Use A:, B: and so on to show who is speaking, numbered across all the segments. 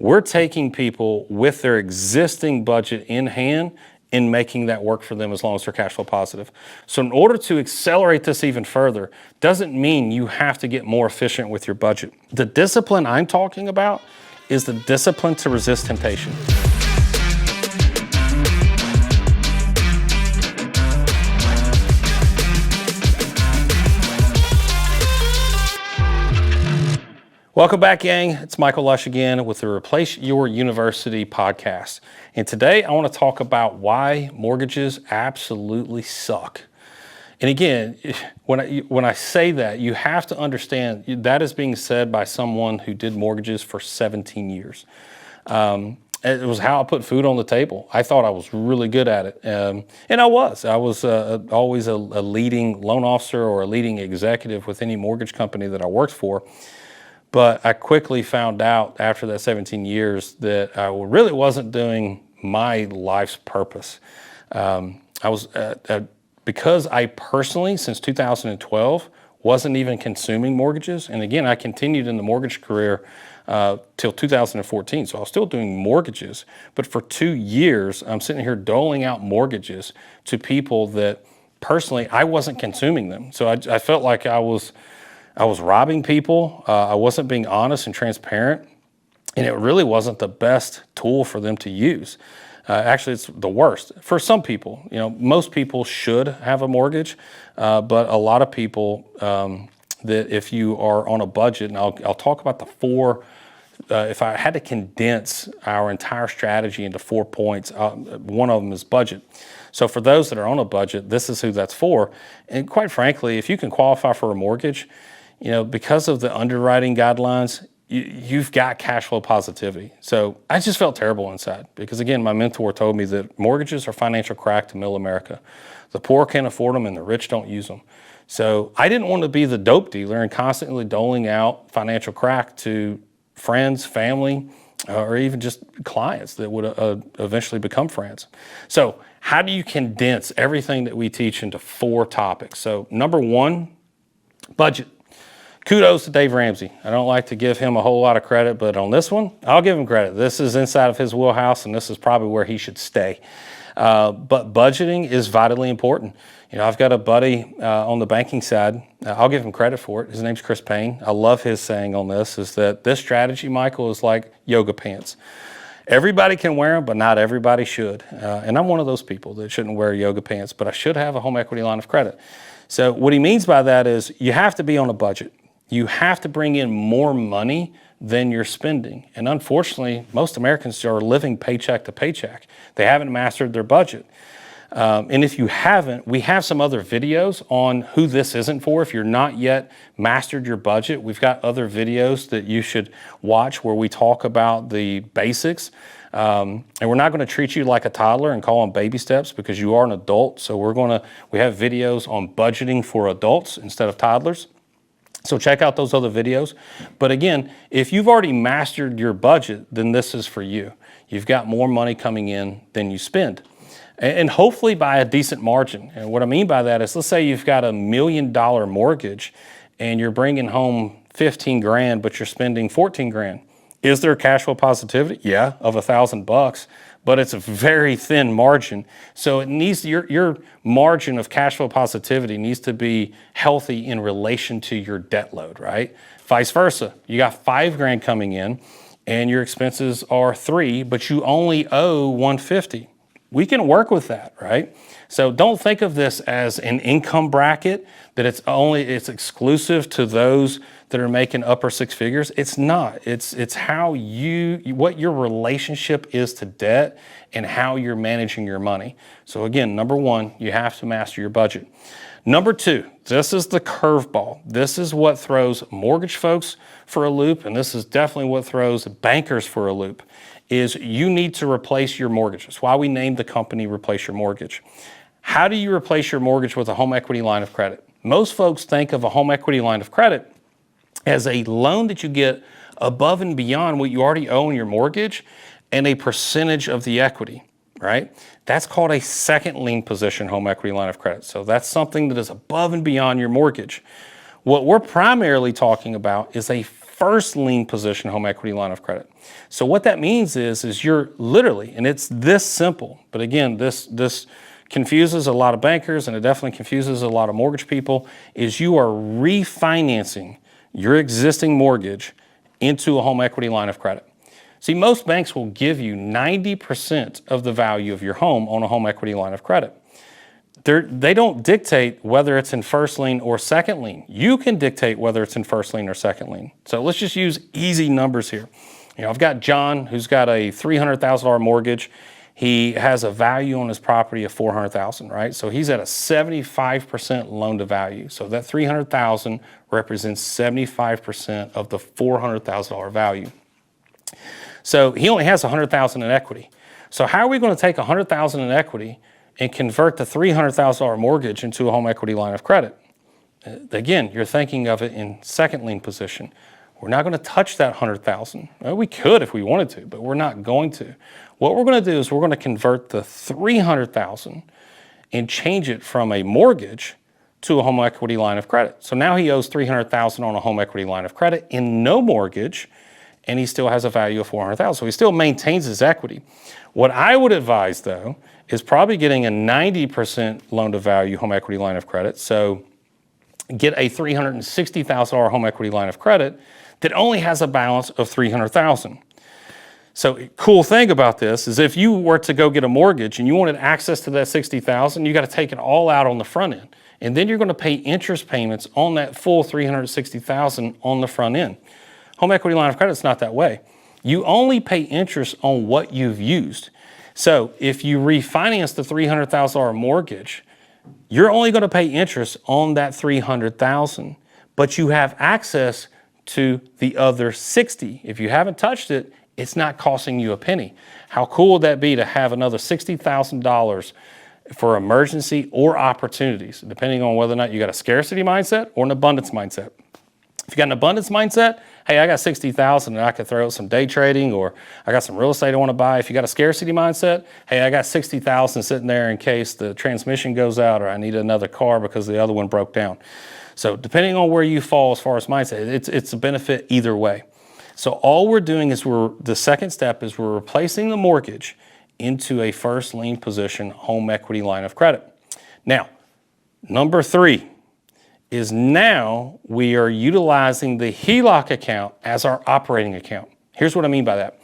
A: We're taking people with their existing budget in hand and making that work for them as long as they're cash flow positive. So in order to accelerate this even further, doesn't mean you have to get more efficient with your budget. The discipline I'm talking about is the discipline to resist temptation. Welcome back, gang. It's Michael Lush again with the Replace Your University podcast. And today I want to talk about why mortgages absolutely suck. And again, when I say that, you have to understand that is being said by someone who did mortgages for 17 years. It was how I put food on the table. I thought I was really good at it. And I was always a leading loan officer or a leading executive with any mortgage company that I worked for. But I quickly found out after that 17 years that I really wasn't doing my life's purpose. Because I personally, since 2012, wasn't even consuming mortgages. And again, I continued in the mortgage career till 2014. So I was still doing mortgages. But for 2 years, I'm sitting here doling out mortgages to people that personally, I wasn't consuming them. So I felt like I was robbing people. I wasn't being honest and transparent, and it really wasn't the best tool for them to use. Actually, it's the worst for some people. You know, most people should have a mortgage, but a lot of people that if you are on a budget, and I'll talk about the four. If I had to condense our entire strategy into 4 points, one of them is budget. So for those that are on a budget, this is who that's for. And quite frankly, if you can qualify for a mortgage, you know, because of the underwriting guidelines, you've got cash flow positivity. So I just felt terrible inside because, again, my mentor told me that mortgages are financial crack to middle America. The poor can't afford them and the rich don't use them. So I didn't want to be the dope dealer and constantly doling out financial crack to friends, family, or even just clients that would eventually become friends. So how do you condense everything that we teach into 4 topics? So number 1, budget. Kudos to Dave Ramsey. I don't like to give him a whole lot of credit, but on this one, I'll give him credit. This is inside of his wheelhouse, and this is probably where he should stay. But budgeting is vitally important. You know, I've got a buddy on the banking side. I'll give him credit for it. His name's Chris Payne. I love his saying on this is that this strategy, Michael, is like yoga pants. Everybody can wear them, but not everybody should. And I'm one of those people that shouldn't wear yoga pants, but I should have a home equity line of credit. So what he means by that is you have to be on a budget. You have to bring in more money than you're spending. And unfortunately, most Americans are living paycheck to paycheck. They haven't mastered their budget. And if you haven't, we have some other videos on who this isn't for. If you're not yet mastered your budget, we've got other videos that you should watch where we talk about the basics. And we're not going to treat you like a toddler and call them baby steps because you are an adult. So we have videos on budgeting for adults instead of toddlers. So check out those other videos. But again, if you've already mastered your budget, then this is for you. You've got more money coming in than you spend. And hopefully by a decent margin. And what I mean by that is, let's say you've got $1 million mortgage and you're bringing home 15 grand, but you're spending 14 grand. Is there cash flow positivity? Yeah, of $1,000, but it's a very thin margin. So it needs your margin of cash flow positivity needs to be healthy in relation to your debt load, right? Vice versa. You got 5 grand coming in and your expenses are 3, but you only owe 150. We can work with that, right? So don't think of this as an income bracket that it's exclusive to those that are making upper 6 figures. It's not. It's how what your relationship is to debt and how you're managing your money. So again, number 1, you have to master your budget. Number 2, this is the curveball. This is what throws mortgage folks for a loop, and this is definitely what throws bankers for a loop, is you need to replace your mortgage. That's why we named the company Replace Your Mortgage. How do you replace your mortgage with a home equity line of credit? Most folks think of a home equity line of credit as a loan that you get above and beyond what you already owe in your mortgage and a percentage of the equity, right? That's called a second lien position home equity line of credit. So that's something that is above and beyond your mortgage. What we're primarily talking about is a first lien position home equity line of credit. So what that means is you're literally, and it's this simple, but again, this confuses a lot of bankers and it definitely confuses a lot of mortgage people, is you are refinancing your existing mortgage into a home equity line of credit. See, most banks will give you 90% of the value of your home on a home equity line of credit. They don't dictate whether it's in first lien or second lien. You can dictate whether it's in first lien or second lien. So let's just use easy numbers here. I've got John who's got a $300,000 mortgage. He has a value on his property of $400,000, right? So he's at a 75% loan to value. So that $300,000 represents 75% of the $400,000 value. So he only has $100,000 in equity. So how are we going to take $100,000 in equity and convert the $300,000 mortgage into a home equity line of credit? Again, you're thinking of it in second lien position. We're not going to touch that $100,000. Well, we could if we wanted to, but we're not going to. What we're going to do is we're going to convert the $300,000 and change it from a mortgage to a home equity line of credit. So now he owes $300,000 on a home equity line of credit in no mortgage, and he still has a value of $400,000. So he still maintains his equity. What I would advise, though, is probably getting a 90% loan to value home equity line of credit. So get a $360,000 home equity line of credit that only has a balance of $300,000. So cool thing about this is if you were to go get a mortgage and you wanted access to that $60,000, you got to take it all out on the front end. And then you're going to pay interest payments on that full $360,000 on the front end. Home equity line of credit is not that way. You only pay interest on what you've used. So if you refinance the $300,000 mortgage, you're only going to pay interest on that $300,000, but you have access to the other $60,000. If you haven't touched it, it's not costing you a penny. How cool would that be to have another $60,000 for emergency or opportunities, depending on whether or not you got a scarcity mindset or an abundance mindset? If you got an abundance mindset, hey, I got $60,000 and I could throw out some day trading, or I got some real estate I want to buy. If you got a scarcity mindset, hey, I got $60,000 sitting there in case the transmission goes out or I need another car because the other one broke down. So depending on where you fall as far as mindset, it's a benefit either way. So all we're doing is the second step is we're replacing the mortgage into a first lien position home equity line of credit. Now, number 3 is now we are utilizing the HELOC account as our operating account. Here's what I mean by that.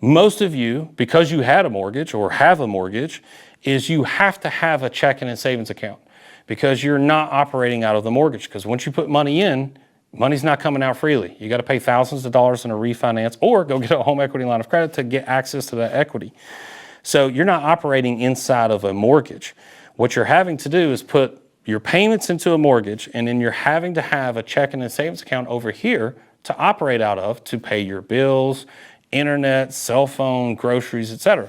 A: Most of you, because you had a mortgage or have a mortgage, is you have to have a checking and savings account because you're not operating out of the mortgage. Because once you put money in, money's not coming out freely. You got to pay thousands of dollars in a refinance or go get a home equity line of credit to get access to that equity. So you're not operating inside of a mortgage. What you're having to do is put your payments into a mortgage, and then you're having to have a checking and savings account over here to operate out of to pay your bills, internet, cell phone, groceries, etc.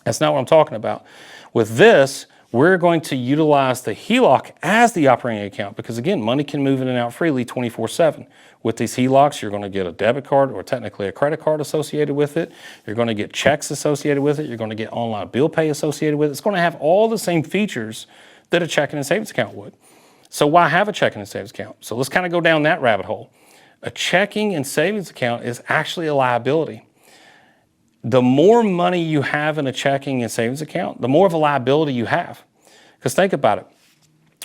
A: That's not what I'm talking about. With this, we're going to utilize the HELOC as the operating account because, again, money can move in and out freely 24/7. With these HELOCs, you're going to get a debit card or technically a credit card associated with it. You're going to get checks associated with it. You're going to get online bill pay associated with it. It's going to have all the same features that a checking and savings account would. So why have a checking and savings account? So let's kind of go down that rabbit hole. A checking and savings account is actually a liability. The more money you have in a checking and savings account, the more of a liability you have. Because think about it.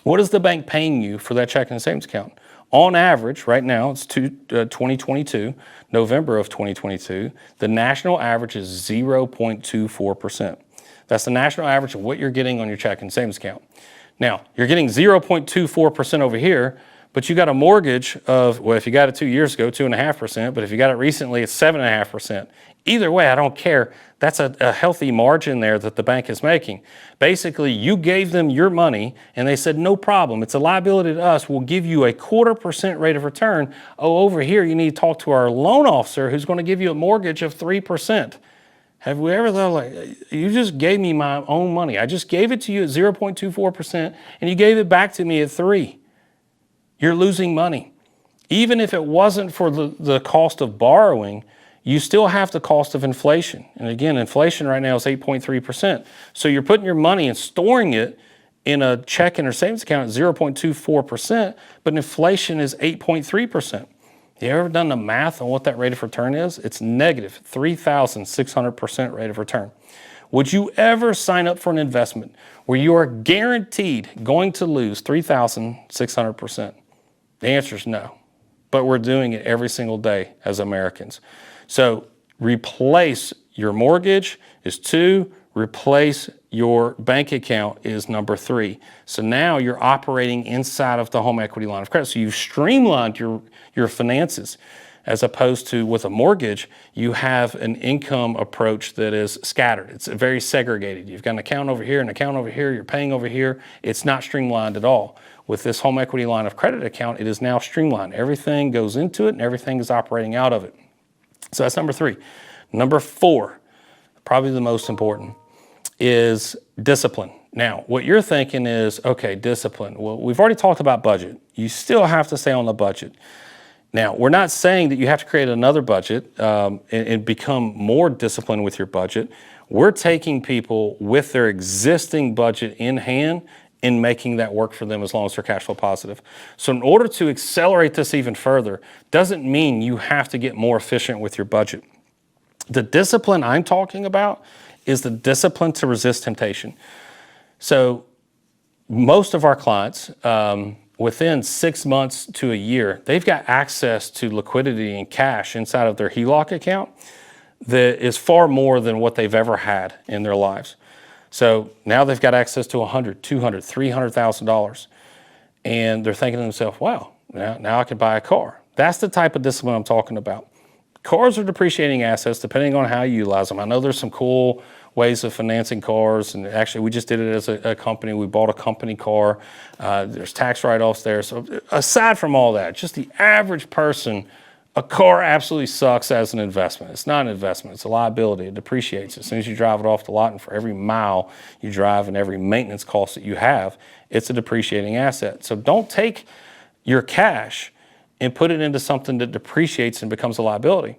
A: What is the bank paying you for that checking and savings account? On average, right now, it's 2022, November of 2022, the national average is 0.24%. That's the national average of what you're getting on your checking and savings account. Now, you're getting 0.24% over here, but you got a mortgage of, well, if you got it 2 years ago, 2.5%, but if you got it recently, it's 7.5%. Either way, I don't care. That's a healthy margin there that the bank is making. Basically, you gave them your money and they said, no problem. It's a liability to us. We'll give you a 0.25% rate of return. Oh, over here, you need to talk to our loan officer who's going to give you a mortgage of 3%. Have we ever thought, like, you just gave me my own money. I just gave it to you at 0.24% and you gave it back to me at 3%. You're losing money. Even if it wasn't for the cost of borrowing, you still have the cost of inflation. And again, inflation right now is 8.3%. So you're putting your money and storing it in a checking or savings account at 0.24%, but inflation is 8.3%. You ever done the math on what that rate of return is? It's negative 3,600% rate of return. Would you ever sign up for an investment where you are guaranteed going to lose 3,600%? The answer is no, but we're doing it every single day as Americans. So replace your mortgage is 2, replace your bank account is number 3. So now you're operating inside of the home equity line of credit. So you've streamlined your finances, as opposed to with a mortgage, you have an income approach that is scattered. It's very segregated. You've got an account over here, an account over here, you're paying over here. It's not streamlined at all. With this home equity line of credit account, it is now streamlined. Everything goes into it and everything is operating out of it. So that's number 3. Number 4, probably the most important, is discipline. Now, what you're thinking is, okay, discipline. Well, we've already talked about budget. You still have to stay on the budget. Now, we're not saying that you have to create another budget and become more disciplined with your budget. We're taking people with their existing budget in hand and making that work for them as long as they're cash flow positive. So in order to accelerate this even further, doesn't mean you have to get more efficient with your budget. The discipline I'm talking about is the discipline to resist temptation. So most of our clients, within 6 months to a year, they've got access to liquidity and cash inside of their HELOC account that is far more than what they've ever had in their lives. So now they've got access to $100,000, $200,000, $300,000, and they're thinking to themselves, wow, now I can buy a car. That's the type of discipline I'm talking about. Cars are depreciating assets depending on how you utilize them. I know there's some cool ways of financing cars, and actually we just did it as a company. We bought a company car. There's tax write-offs there. So aside from all that, just the average person, a car absolutely sucks as an investment. It's not an investment. It's a liability. It depreciates as soon as you drive it off the lot, and for every mile you drive and every maintenance cost that you have, it's a depreciating asset. So don't take your cash and put it into something that depreciates and becomes a liability.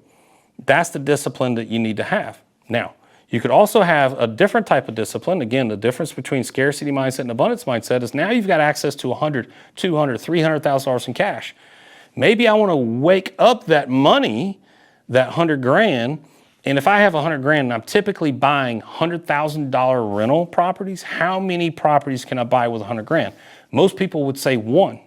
A: That's the discipline that you need to have. Now, you could also have a different type of discipline. Again, the difference between scarcity mindset and abundance mindset is now you've got access to $100,000, $200,000, $300,000 in cash. Maybe I want to wake up that money, that $100,000, and if I have $100,000 and I'm typically buying $100,000 rental properties, how many properties can I buy with $100,000? Most people would say 1,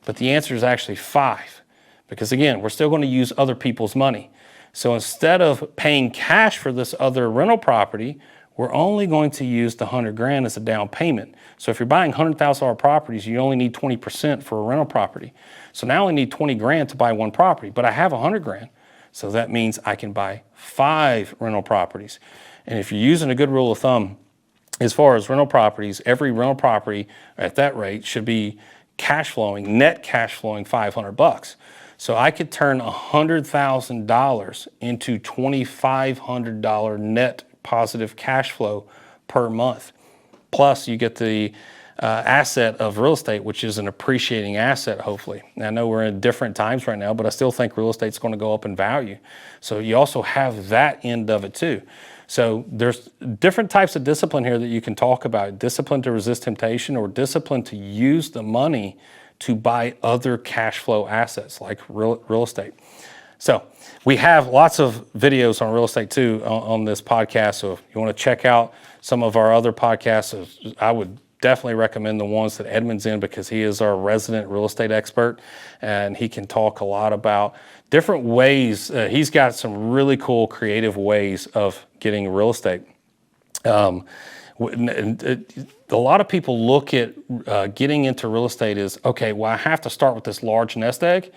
A: but the answer is actually 5, because again, we're still going to use other people's money. So instead of paying cash for this other rental property, we're only going to use the $100,000 as a down payment. So if you're buying $100,000 properties, you only need 20% for a rental property. So now I only need $20,000 to buy 1 property, but I have $100,000. So that means I can buy 5 rental properties. And if you're using a good rule of thumb, as far as rental properties, every rental property at that rate should be cash flowing, net cash flowing $500. So I could turn $100,000 into $2,500 net positive cash flow per month. Plus you get the asset of real estate, which is an appreciating asset, hopefully. Now, I know we're in different times right now, but I still think real estate's going to go up in value. So you also have that end of it too. So there's different types of discipline here that you can talk about. Discipline to resist temptation, or discipline to use the money to buy other cash flow assets like real estate. So we have lots of videos on real estate too on this podcast. So if you want to check out some of our other podcasts, I would definitely recommend the ones that Edmund's in, because he is our resident real estate expert and he can talk a lot about different ways. He's got some really cool creative ways of getting real estate. A lot of people look at getting into real estate as, okay, well, I have to start with this large nest egg.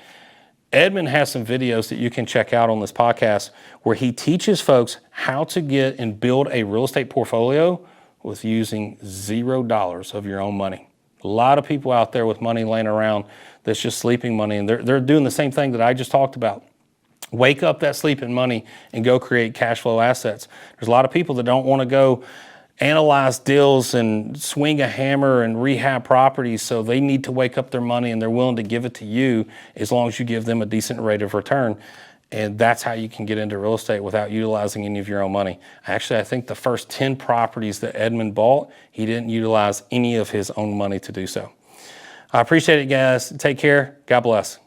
A: Edmund has some videos that you can check out on this podcast where he teaches folks how to get and build a real estate portfolio with using $0 of your own money. A lot of people out there with money laying around that's just sleeping money, and they're doing the same thing that I just talked about. Wake up that sleeping money and go create cash flow assets. There's a lot of people that don't want to go analyze deals and swing a hammer and rehab properties, so they need to wake up their money and they're willing to give it to you as long as you give them a decent rate of return. And that's how you can get into real estate without utilizing any of your own money. Actually, I think the first 10 properties that Edmund bought, he didn't utilize any of his own money to do so. I appreciate it, guys. Take care. God bless.